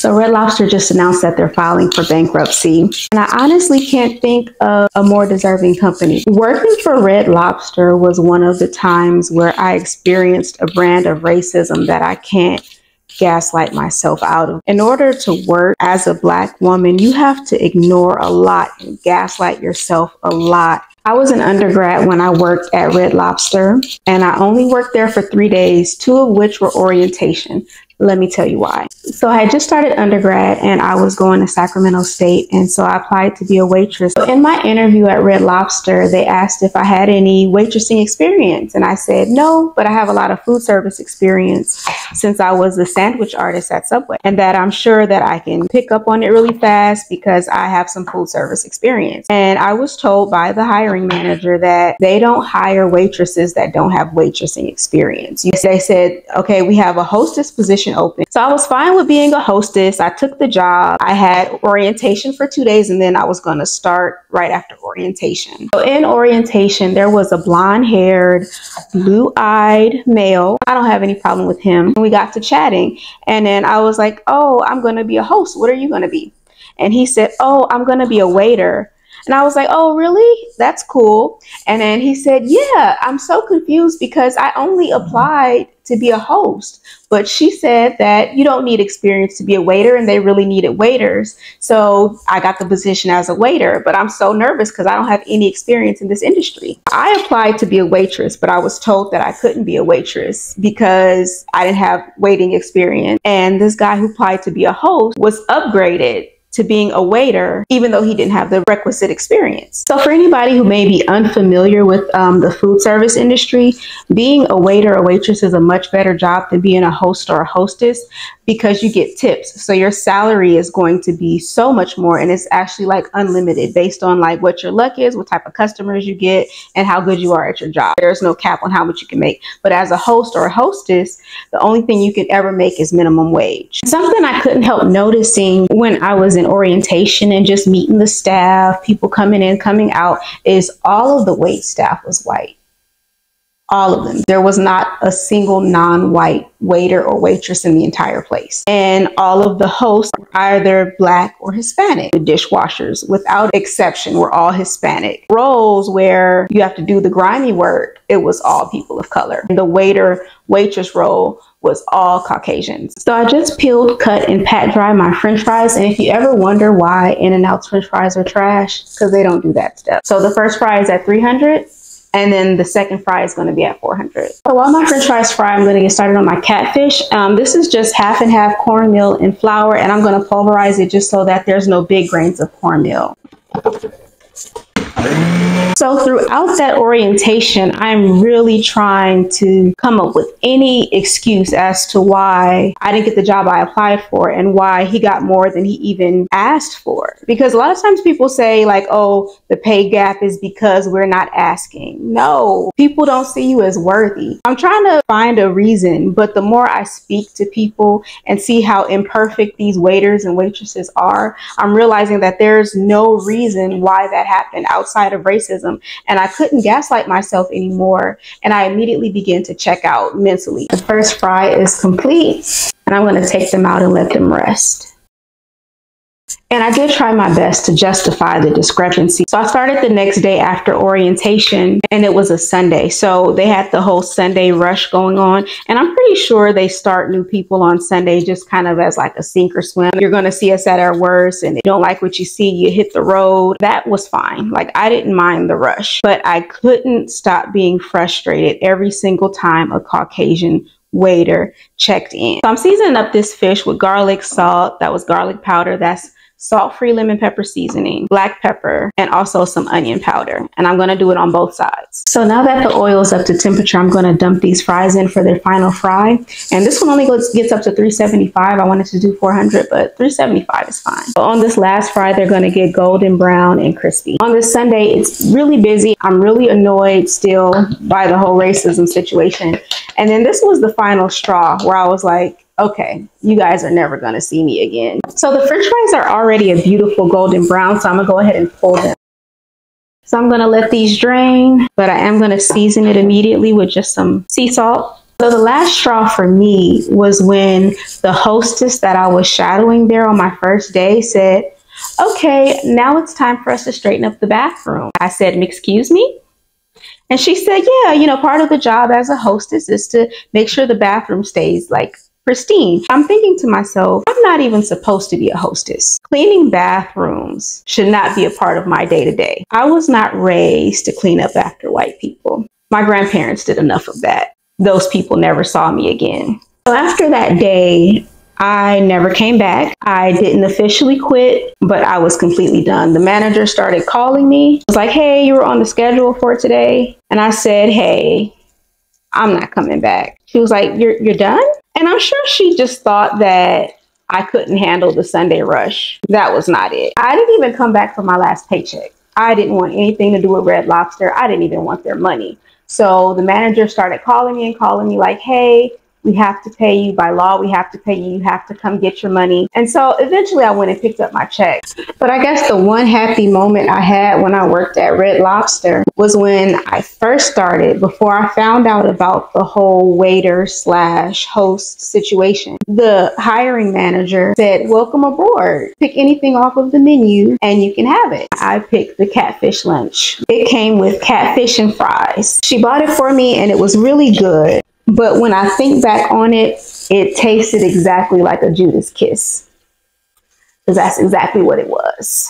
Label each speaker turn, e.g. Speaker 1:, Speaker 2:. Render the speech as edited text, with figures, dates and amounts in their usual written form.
Speaker 1: So Red Lobster just announced that they're filing for bankruptcy. And I honestly can't think of a more deserving company. Working for Red Lobster was one of the times where I experienced a brand of racism that I can't gaslight myself out of. In order to work as a Black woman, you have to ignore a lot and gaslight yourself a lot. I was an undergrad when I worked at Red Lobster, and I only worked there for 3 days, 2 of which were orientation. Let me tell you why. So I had just started undergrad and I was going to Sacramento State, and so I applied to be a waitress. So in my interview at Red Lobster, they asked if I had any waitressing experience, and I said no, but I have a lot of food service experience since I was a sandwich artist at Subway, and that I'm sure that I can pick up on it really fast because I have some food service experience. And I was told by the hiring manager that they don't hire waitresses that don't have waitressing experience. They said, okay, we have a hostess position open. So I was fine with being a hostess. I took the job. I had orientation for 2 days, and then I was going to start right after orientation. So in orientation, there was a blonde-haired, blue-eyed male. I don't have any problem with him. And we got to chatting, and then I was like, oh, I'm going to be a host. What are you going to be? And he said, oh, I'm going to be a waiter. And I was like, oh, really? That's cool. And then he said, yeah, I'm so confused because I only applied to be a host, but she said that you don't need experience to be a waiter, and they really needed waiters. So I got the position as a waiter, but I'm so nervous because I don't have any experience in this industry. I applied to be a waitress, but I was told that I couldn't be a waitress because I didn't have waiting experience. And this guy who applied to be a host was upgraded to being a waiter, even though he didn't have the requisite experience. So for anybody who may be unfamiliar with the food service industry, being a waiter or waitress is a much better job than being a host or a hostess because you get tips. So your salary is going to be so much more, and it's actually like unlimited based on like what your luck is, what type of customers you get, and how good you are at your job. There's no cap on how much you can make. But as a host or a hostess, the only thing you can ever make is minimum wage. Something I couldn't help noticing when I was in orientation and just meeting the staff, people coming in, coming out, is all of the wait staff was white. All of them. There was not a single non-white waiter or waitress in the entire place. And all of the hosts were either Black or Hispanic. The dishwashers, without exception, were all Hispanic. Roles where you have to do the grimy work, it was all people of color. The waiter, waitress role was all Caucasians. So I just peeled, cut, and pat dry my French fries. And if you ever wonder why In-N-Out's French fries are trash, because they don't do that stuff. So the first fry is at 300. And then the second fry is going to be at 400. So while my French fries fry, I'm going to get started on my catfish. This is just half and half cornmeal and flour, and I'm going to pulverize it just so that there's no big grains of cornmeal. So throughout that orientation, I'm really trying to come up with any excuse as to why I didn't get the job I applied for and why he got more than he even asked for. Because a lot of times people say like, oh, the pay gap is because we're not asking. No, people don't see you as worthy. I'm trying to find a reason, but the more I speak to people and see how imperfect these waiters and waitresses are, I'm realizing that there's no reason why that happened outside of racism. And I couldn't gaslight myself anymore. And I immediately began to check out mentally. The first fry is complete, and I'm going to take them out and let them rest. And I did try my best to justify the discrepancy. So I started the next day after orientation, and it was a Sunday. So they had the whole Sunday rush going on. And I'm pretty sure they start new people on Sunday just kind of as like a sink or swim. You're going to see us at our worst, and if you don't like what you see, you hit the road. That was fine. Like, I didn't mind the rush, but I couldn't stop being frustrated every single time a Caucasian waiter checked in. So I'm seasoning up this fish with garlic, salt, that was garlic powder, that's salt-free lemon pepper seasoning, black pepper, and also some onion powder. And I'm going to do it on both sides. So now that the oil is up to temperature, I'm going to dump these fries in for their final fry. And this one only gets up to 375. I wanted to do 400, but 375 is fine. So on this last fry, they're going to get golden brown and crispy. On this Sunday, it's really busy. I'm really annoyed still by the whole racism situation. And then this was the final straw where I was like, okay, you guys are never going to see me again. So the French fries are already a beautiful golden brown, so I'm going to go ahead and pull them. So I'm going to let these drain, but I am going to season it immediately with just some sea salt So the last straw for me was when the hostess that I was shadowing there on my first day said, "Okay, now it's time for us to straighten up the bathroom." I said, "Excuse me?" And she said, "Yeah, part of the job as a hostess is to make sure the bathroom stays like pristine." I'm thinking to myself, I'm not even supposed to be a hostess. Cleaning bathrooms should not be a part of my day to day. I was not raised to clean up after white people. My grandparents did enough of that. Those people never saw me again. So after that day, I never came back. I didn't officially quit, but I was completely done. The manager started calling me. It was like, "Hey, you were on the schedule for today." And I said, "Hey, I'm not coming back." She was like, You're done?" And I'm sure she just thought that I couldn't handle the Sunday rush. That was not it. I didn't even come back for my last paycheck. I didn't want anything to do with Red Lobster. I didn't even want their money. So the manager started calling me like, "Hey, we have to pay you by law. We have to pay you. You have to come get your money." And so eventually I went and picked up my check. But I guess the one happy moment I had when I worked at Red Lobster was when I first started, before I found out about the whole waiter/host situation. The hiring manager said, "Welcome aboard. Pick anything off of the menu and you can have it." I picked the catfish lunch. It came with catfish and fries. She bought it for me and it was really good. But when I think back on it, it tasted exactly like a Judas kiss. Because that's exactly what it was.